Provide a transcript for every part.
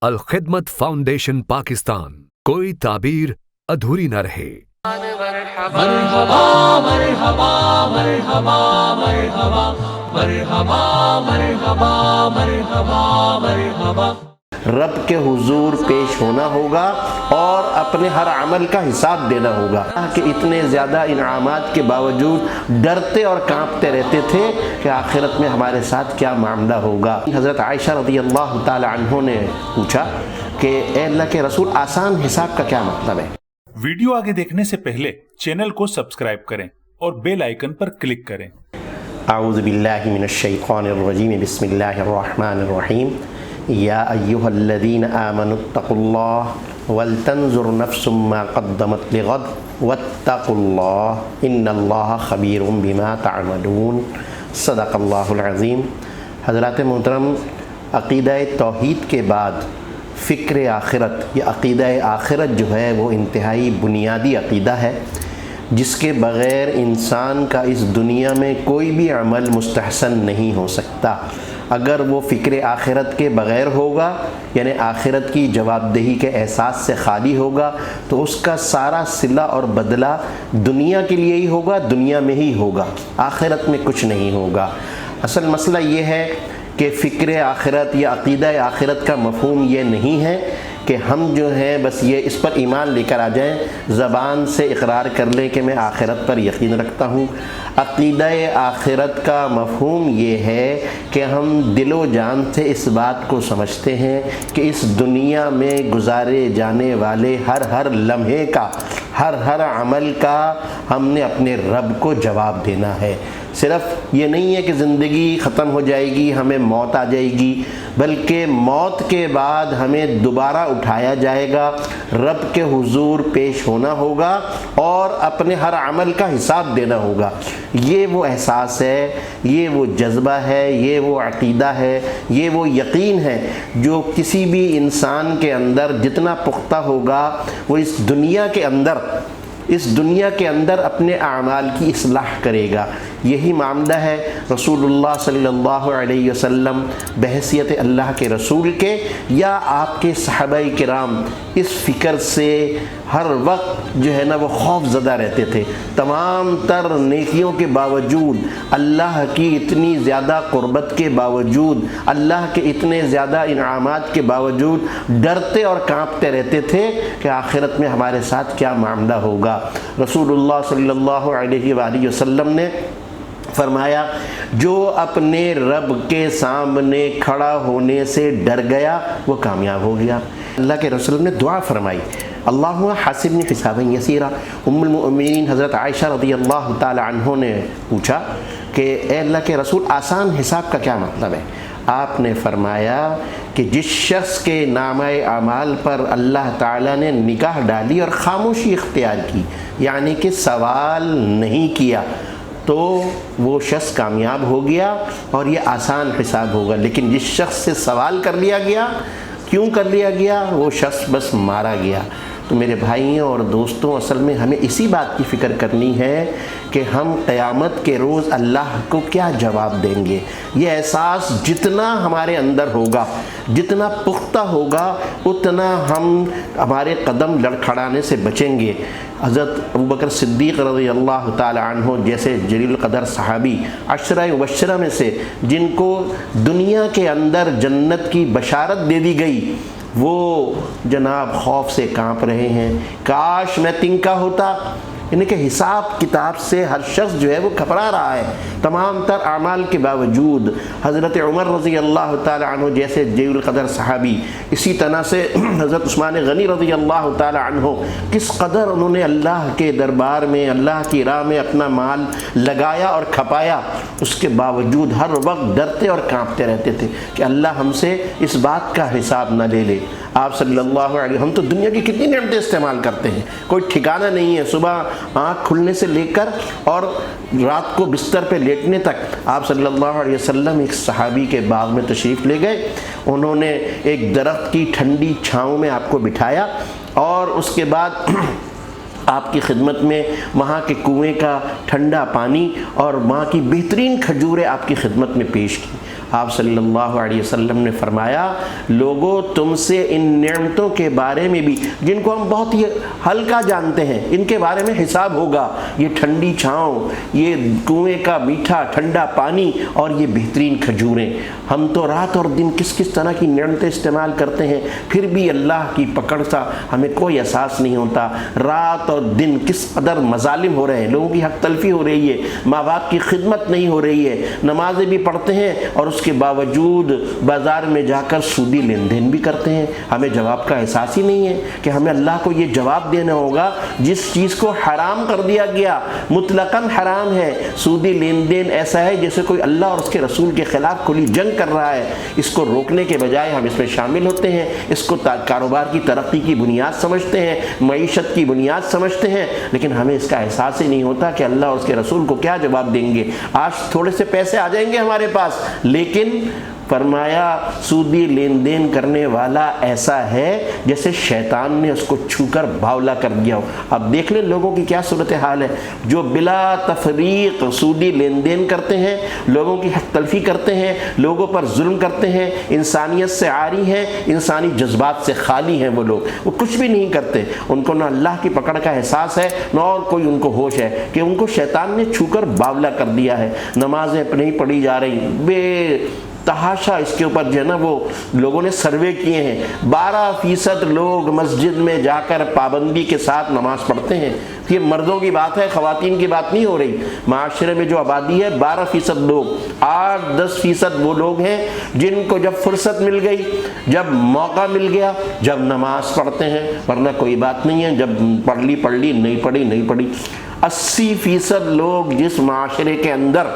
Al-Khidmat foundation Pakistan, کوئی تعبیر ادھوری نہ رہے۔ مرحبا مرحبا مرحبا مرحبا مرحبا مرحبا مرحبا مرحبا۔ رب کے حضور پیش ہونا ہوگا اور اپنے ہر عمل کا حساب دینا ہوگا کہ اتنے زیادہ انعامات کے باوجود ڈرتے اور کانپتے رہتے تھے کہ آخرت میں ہمارے ساتھ کیا معاملہ ہوگا۔ حضرت عائشہ رضی اللہ تعالی عنہ نے پوچھا کہ اے اللہ کے رسول، آسان حساب کا کیا مطلب ہے؟ ویڈیو آگے دیکھنے سے پہلے چینل کو سبسکرائب کریں اور بیل آئیکن پر کلک کریں۔ اعوذ باللہ من الشیطان الرجیم، بسم اللہ الرحمن الرحیم۔ یا ایہا الذین آمنوا اتقوا اللہ ولتنظر نفس ما قدمت لغد واتقوا اللہ ان اللہ خبیر بما تعملون۔ صدق اللہ العظیم۔ حضرات محترم، عقیدہ توحید کے بعد فکر آخرت یا عقیدہ آخرت جو ہے وہ انتہائی بنیادی عقیدہ ہے، جس کے بغیر انسان کا اس دنیا میں کوئی بھی عمل مستحسن نہیں ہو سکتا۔ اگر وہ فکر آخرت کے بغیر ہوگا، یعنی آخرت کی جواب دہی کے احساس سے خالی ہوگا، تو اس کا سارا صلہ اور بدلہ دنیا کے لیے ہی ہوگا، دنیا میں ہی ہوگا، آخرت میں کچھ نہیں ہوگا۔ اصل مسئلہ یہ ہے کہ فکر آخرت یا عقیدہ آخرت کا مفہوم یہ نہیں ہے کہ ہم جو ہیں بس یہ اس پر ایمان لے کر آ جائیں، زبان سے اقرار کر لیں کہ میں آخرت پر یقین رکھتا ہوں۔ عقیدہ آخرت کا مفہوم یہ ہے کہ ہم دل و جان سے اس بات کو سمجھتے ہیں کہ اس دنیا میں گزارے جانے والے ہر لمحے کا، ہر عمل کا ہم نے اپنے رب کو جواب دینا ہے۔ صرف یہ نہیں ہے کہ زندگی ختم ہو جائے گی، ہمیں موت آ جائے گی، بلکہ موت کے بعد ہمیں دوبارہ اٹھایا جائے گا، رب کے حضور پیش ہونا ہوگا اور اپنے ہر عمل کا حساب دینا ہوگا۔ یہ وہ احساس ہے، یہ وہ جذبہ ہے، یہ وہ عقیدہ ہے، یہ وہ یقین ہے جو کسی بھی انسان کے اندر جتنا پختہ ہوگا وہ اس دنیا کے اندر اپنے اعمال کی اصلاح کرے گا۔ یہی معاملہ ہے رسول اللہ صلی اللہ علیہ وسلم بحیثیت اللہ کے رسول کے یا آپ کے صحابہ کرام اس فکر سے ہر وقت جو ہے نا وہ خوف زدہ رہتے تھے۔ تمام تر نیکیوں کے باوجود، اللہ کی اتنی زیادہ قربت کے باوجود، اللہ کے اتنے زیادہ انعامات کے باوجود ڈرتے اور کانپتے رہتے تھے کہ آخرت میں ہمارے ساتھ کیا معاملہ ہوگا۔ رسول اللہ صلی اللہ علیہ وآلہ وسلم نے فرمایا، جو اپنے رب کے سامنے کھڑا ہونے سے ڈر گیا وہ کامیاب ہو گیا۔ اللہ کے رسول نے دعا فرمائی، اللہم حاسبنی حسابا یسیرا۔ ام المؤمنین حضرت عائشہ رضی اللہ تعالی عنہ نے پوچھا کہ اے اللہ کے رسول، آسان حساب کا کیا مطلب ہے؟ آپ نے فرمایا کہ جس شخص کے نامہ اعمال پر اللہ تعالیٰ نے نگاہ ڈالی اور خاموشی اختیار کی، یعنی کہ سوال نہیں کیا، تو وہ شخص کامیاب ہو گیا اور یہ آسان حساب ہوگا۔ لیکن جس شخص سے سوال کر لیا گیا، کیوں کر لیا گیا؟ وہ شخص بس مارا گیا۔ تو میرے بھائیوں اور دوستوں، اصل میں ہمیں اسی بات کی فکر کرنی ہے کہ ہم قیامت کے روز اللہ کو کیا جواب دیں گے۔ یہ احساس جتنا ہمارے اندر ہوگا، جتنا پختہ ہوگا، اتنا ہم ہمارے قدم لڑکھڑانے سے بچیں گے۔ حضرت ابوبکر صدیق رضی اللہ تعالی عنہ جیسے جلیل القدر صحابی، عشرہ مبشرہ میں سے جن کو دنیا کے اندر جنت کی بشارت دے دی گئی، وہ جناب خوف سے کانپ رہے ہیں۔ کاش میں تنکا ہوتا، یعنی کہ حساب کتاب سے ہر شخص جو ہے وہ گھبرا رہا ہے تمام تر اعمال کے باوجود۔ حضرت عمر رضی اللہ تعالی عنہ جیسے جلیل القدر صحابی، اسی طرح سے حضرت عثمان غنی رضی اللہ تعالی عنہ، کس قدر انہوں نے اللہ کے دربار میں، اللہ کی راہ میں اپنا مال لگایا اور کھپایا، اس کے باوجود ہر وقت ڈرتے اور کانپتے رہتے تھے کہ اللہ ہم سے اس بات کا حساب نہ لے لے۔ آپ صلی اللہ علیہ، ہم تو دنیا کی کتنی نعمتیں استعمال کرتے ہیں، کوئی ٹھکانہ نہیں ہے، صبح آنکھ کھلنے سے لے کر اور رات کو بستر پہ لیٹنے تک۔ آپ صلی اللہ علیہ وسلم ایک صحابی کے باغ میں تشریف لے گئے، انہوں نے ایک درخت کی ٹھنڈی چھاؤں میں آپ کو بٹھایا اور اس کے بعد آپ کی خدمت میں وہاں کے کنویں کا ٹھنڈا پانی اور وہاں کی بہترین کھجوریں آپ کی خدمت میں پیش کی۔ آپ صلی اللہ علیہ وسلم نے فرمایا لوگوں تم سے ان نعمتوں کے بارے میں بھی جن کو ہم بہت ہی ہلکا جانتے ہیں ان کے بارے میں حساب ہوگا، یہ ٹھنڈی چھاؤں، یہ کنویں کا میٹھا ٹھنڈا پانی اور یہ بہترین کھجوریں، ہم تو رات اور دن کس کس طرح کی نعمتیں استعمال کرتے ہیں پھر بھی اللہ کی پکڑ کا ہمیں کوئی احساس نہیں ہوتا۔ رات اور دن کس قدر مظالم ہو رہے ہیں، لوگوں کی حق تلفی ہو رہی ہے، ماں باپ کی خدمت نہیں ہو رہی ہے، نمازیں بھی پڑھتے ہیں اور اس کے باوجود بازار میں جا کر سودی لین دین بھی کرتے ہیں۔ ہمیں جواب کا احساس ہی نہیں ہے کہ ہمیں اللہ کو یہ جواب دینا ہوگا جس چیز کو حرام کر دیا گیا، مطلقاً حرام ہے۔ سودی لین دین ایسا ہے جیسے کوئی اللہ اور اس کے رسول کے خلاف کھلی جنگ کر رہا ہے، اس کو روکنے کے بجائے ہم اس میں شامل ہوتے ہیں، اس کو کاروبار کی ترقی کی بنیاد سمجھتے ہیں، معیشت کی بنیاد سمجھتے ہیں، لیکن ہمیں اس کا احساس ہی نہیں ہوتا کہ اللہ اور اس کے رسول کو کیا جواب دیں گے۔ آج تھوڑے سے پیسے آ جائیں گے ہمارے پاس، لیکن فرمایا سودی لین دین کرنے والا ایسا ہے جیسے شیطان نے اس کو چھو کر باولا کر دیا ہو۔ اب دیکھ لیں لوگوں کی کیا صورتحال ہے، جو بلا تفریق سودی لین دین کرتے ہیں، لوگوں کی حق تلفی کرتے ہیں، لوگوں پر ظلم کرتے ہیں، انسانیت سے عاری ہیں، انسانی جذبات سے خالی ہیں، وہ لوگ وہ کچھ بھی نہیں کرتے، ان کو نہ اللہ کی پکڑ کا احساس ہے نہ اور کوئی ان کو ہوش ہے کہ ان کو شیطان نے چھو کر باولا کر دیا ہے۔ نمازیں نہیں پڑھی جا رہی، بے تحاشا اس کے اوپر جو ہے نا وہ لوگوں نے سروے کیے ہیں، 12% لوگ مسجد میں جا کر پابندی کے ساتھ نماز پڑھتے ہیں۔ یہ مردوں کی بات ہے، خواتین کی بات نہیں ہو رہی۔ معاشرے میں جو آبادی ہے 12% لوگ، 8-10% وہ لوگ ہیں جن کو جب فرصت مل گئی، جب موقع مل گیا، جب نماز پڑھتے ہیں، ورنہ کوئی بات نہیں ہے، جب پڑھ لی نہیں پڑھی۔ 80% لوگ جس معاشرے کے اندر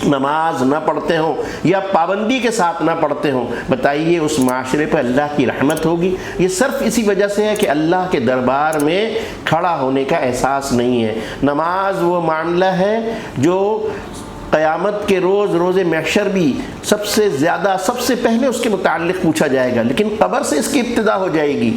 نماز نہ پڑھتے ہوں یا پابندی کے ساتھ نہ پڑھتے ہوں، بتائیے اس معاشرے پہ اللہ کی رحمت ہوگی؟ یہ صرف اسی وجہ سے ہے کہ اللہ کے دربار میں کھڑا ہونے کا احساس نہیں ہے۔ نماز وہ معاملہ ہے جو قیامت کے روز محشر بھی سب سے زیادہ سب سے پہلے اس کے متعلق پوچھا جائے گا، لیکن قبر سے اس کی ابتدا ہو جائے گی۔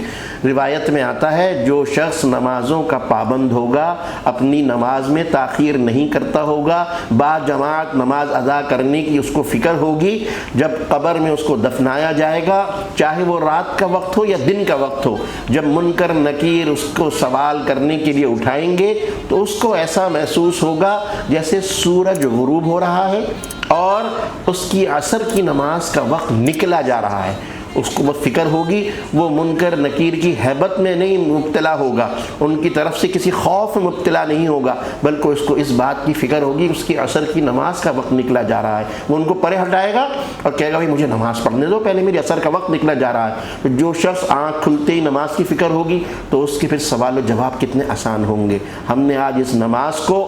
روایت میں آتا ہے جو شخص نمازوں کا پابند ہوگا، اپنی نماز میں تاخیر نہیں کرتا ہوگا، با جماعت نماز ادا کرنے کی اس کو فکر ہوگی، جب قبر میں اس کو دفنایا جائے گا، چاہے وہ رات کا وقت ہو یا دن کا وقت ہو، جب منکر نکیر اس کو سوال کرنے کے لیے اٹھائیں گے تو اس کو ایسا محسوس ہوگا جیسے سورج غروب ہو رہا ہے اور اس کی عصر کی نماز کا وقت نکلا جا رہا ہے۔ اس کو وہ فکر ہوگی، وہ منکر نکیر کی ہیبت میں نہیں مبتلا ہوگا، ان کی طرف سے کسی خوف میں مبتلا نہیں ہوگا، بلکہ اس کو اس بات کی فکر ہوگی اس کی عصر کی نماز کا وقت نکلا جا رہا ہے۔ وہ ان کو پرے ہٹائے گا اور کہے گا بھائی مجھے نماز پڑھنے دو، پہلے میری عصر کا وقت نکلا جا رہا ہے۔ جو شخص آنکھ کھلتے ہی نماز کی فکر ہوگی تو اس کے پھر سوال و جواب کتنے آسان ہوں گے۔ ہم نے آج اس نماز کو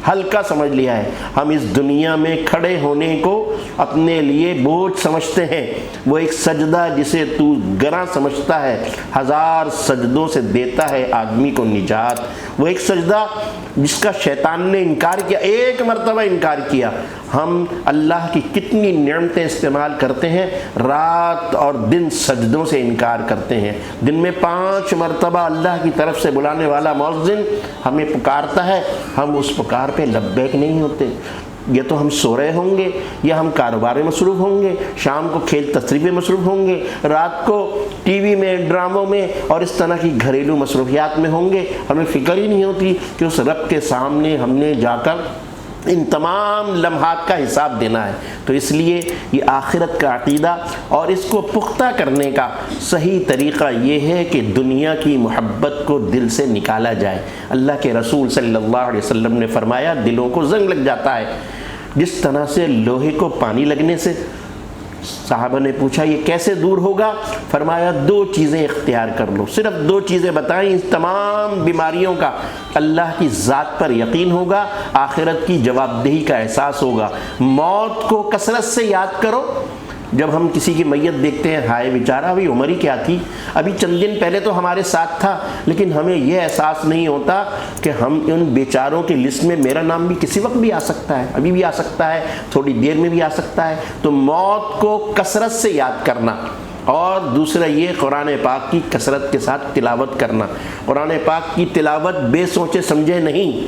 ہلکا سمجھ لیا ہے، ہم اس دنیا میں کھڑے ہونے کو اپنے لیے بوجھ سمجھتے ہیں۔ وہ ایک سجدہ جسے تو گراں سمجھتا ہے 1000 سجدوں سے دیتا ہے آدمی کو نجات۔ وہ ایک سجدہ جس کا شیطان نے انکار کیا، ایک مرتبہ انکار کیا۔ ہم اللہ کی کتنی نعمتیں استعمال کرتے ہیں، رات اور دن سجدوں سے انکار کرتے ہیں۔ دن میں 5 مرتبہ اللہ کی طرف سے بلانے والا مؤذن ہمیں پکارتا ہے، ہم اس پکار پہ لبیک نہیں ہوتے۔ یا تو ہم سو رہے ہوں گے، یا ہم کاروبار میں مصروف ہوں گے، شام کو کھیل تفریح میں مصروف ہوں گے، رات کو ٹی وی میں ڈراموں میں اور اس طرح کی گھریلو مصروفیات میں ہوں گے۔ ہمیں فکر ہی نہیں ہوتی کہ اس رب کے سامنے ہم نے جا کر ان تمام لمحات کا حساب دینا ہے۔ تو اس لیے یہ آخرت کا عقیدہ اور اس کو پختہ کرنے کا صحیح طریقہ یہ ہے کہ دنیا کی محبت کو دل سے نکالا جائے۔ اللہ کے رسول صلی اللہ علیہ وسلم نے فرمایا دلوں کو زنگ لگ جاتا ہے جس طرح سے لوہے کو پانی لگنے سے۔ صحابہ نے پوچھا یہ کیسے دور ہوگا؟ فرمایا 2 چیزیں اختیار کر لو، صرف 2 چیزیں بتائیں، ان تمام بیماریوں کا اللہ کی ذات پر یقین ہوگا، آخرت کی جواب دہی کا احساس ہوگا۔ موت کو کثرت سے یاد کرو۔ جب ہم کسی کی میت دیکھتے ہیں، ہائے بیچارہ، ابھی عمر ہی کیا تھی، ابھی چند دن پہلے تو ہمارے ساتھ تھا، لیکن ہمیں یہ احساس نہیں ہوتا کہ ہم ان بیچاروں کی لسٹ میں میرا نام بھی کسی وقت بھی آ سکتا ہے، ابھی بھی آ سکتا ہے، تھوڑی دیر میں بھی آ سکتا ہے۔ تو موت کو کثرت سے یاد کرنا، اور دوسرا یہ قرآن پاک کی کثرت کے ساتھ تلاوت کرنا۔ قرآن پاک کی تلاوت بے سوچے سمجھے نہیں،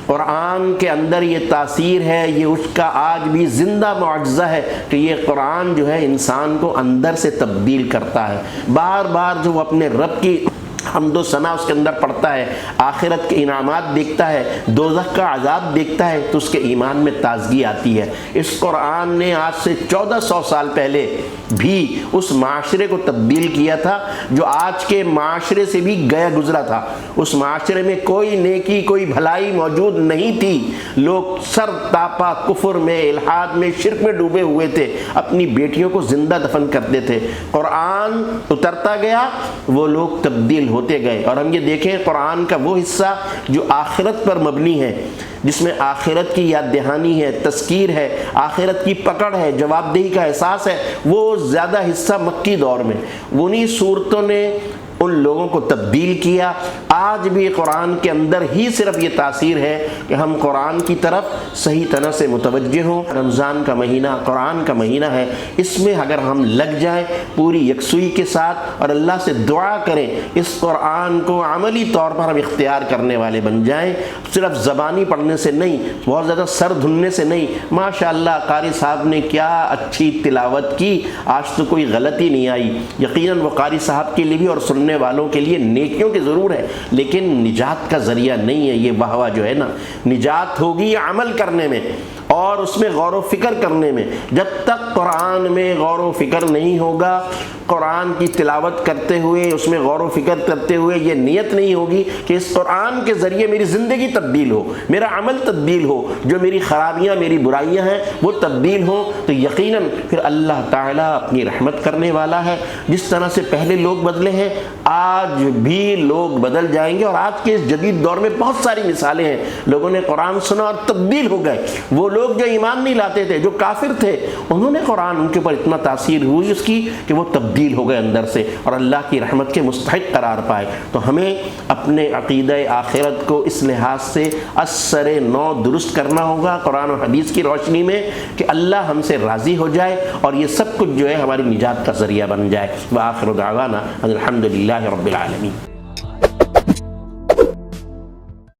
قرآن کے اندر یہ تاثیر ہے، یہ اس کا آج بھی زندہ معجزہ ہے کہ یہ قرآن جو ہے انسان کو اندر سے تبدیل کرتا ہے۔ بار بار جو وہ اپنے رب کی حمد و ثنا اس کے اندر پڑھتا ہے، آخرت کے انعامات دیکھتا ہے، دوزخ کا عذاب دیکھتا ہے، تو اس کے ایمان میں تازگی آتی ہے۔ اس قرآن نے آج سے 1400 سال پہلے بھی اس معاشرے کو تبدیل کیا تھا جو آج کے معاشرے سے بھی گیا گزرا تھا۔ اس معاشرے میں کوئی نیکی، کوئی بھلائی موجود نہیں تھی، لوگ سر تاپا کفر میں، الحاد میں، شرک میں ڈوبے ہوئے تھے، اپنی بیٹیوں کو زندہ دفن کرتے تھے۔ قرآن اترتا گیا، وہ لوگ تبدیل ہوتے گئے، اور ہم یہ دیکھیں قرآن کا وہ حصہ جو آخرت پر مبنی ہے، جس میں آخرت کی یاد دہانی ہے، تذکیر ہے، آخرت کی پکڑ ہے، جواب دہی کا احساس ہے، وہ زیادہ حصہ مکی دور میں انہی صورتوں نے ان لوگوں کو تبدیل کیا۔ آج بھی قرآن کے اندر ہی صرف یہ تاثیر ہے کہ ہم قرآن کی طرف صحیح طرح سے متوجہ ہوں۔ رمضان کا مہینہ قرآن کا مہینہ ہے، اس میں اگر ہم لگ جائیں پوری یکسوئی کے ساتھ اور اللہ سے دعا کریں، اس قرآن کو عملی طور پر ہم اختیار کرنے والے بن جائیں، صرف زبانی پڑھنے سے نہیں، بہت زیادہ سر دھننے سے نہیں۔ ماشاءاللہ قاری صاحب نے کیا اچھی تلاوت کی، آج تو کوئی غلطی نہیں آئی۔ یقیناً وہ قاری صاحب کے لیے بھی اور سننے والوں کے لیے نیکیوں کی ضرور ہے، لیکن نجات کا ذریعہ نہیں ہے۔ یہ واہ جو ہے نا، نجات ہوگی عمل کرنے میں اور اس میں غور و فکر کرنے میں۔ جب تک قرآن میں غور و فکر نہیں ہوگا، قرآن کی تلاوت کرتے ہوئے اس میں غور و فکر کرتے ہوئے یہ نیت نہیں ہوگی کہ اس قرآن کے ذریعے میری زندگی تبدیل ہو، میرا عمل تبدیل ہو، جو میری خرابیاں، میری برائیاں ہیں وہ تبدیل ہوں، تو یقیناً پھر اللہ تعالیٰ اپنی رحمت کرنے والا ہے۔ جس طرح سے پہلے لوگ بدلے ہیں، آج بھی لوگ بدل جائیں گے، اور آج کے اس جدید دور میں بہت ساری مثالیں ہیں، لوگوں نے قرآن سنا اور تبدیل ہو گئے۔ وہ لوگ جو ایمان نہیں لاتے تھے، جو کافر تھے، انہوں نے قرآن، ان کے اوپر اتنا تاثیر ہوئی اس کی کہ وہ تبدیل ہو گئے اندر سے اور اللہ کی رحمت کے مستحق قرار پائے۔ تو ہمیں اپنے عقیدہ آخرت کو اس لحاظ سے اثر نو درست کرنا ہوگا قرآن و حدیث کی روشنی میں، کہ اللہ ہم سے راضی ہو جائے اور یہ سب کچھ جو ہے ہماری نجات کا ذریعہ بن جائے۔ وآخر دعوانا الحمدللہ رب العالمین۔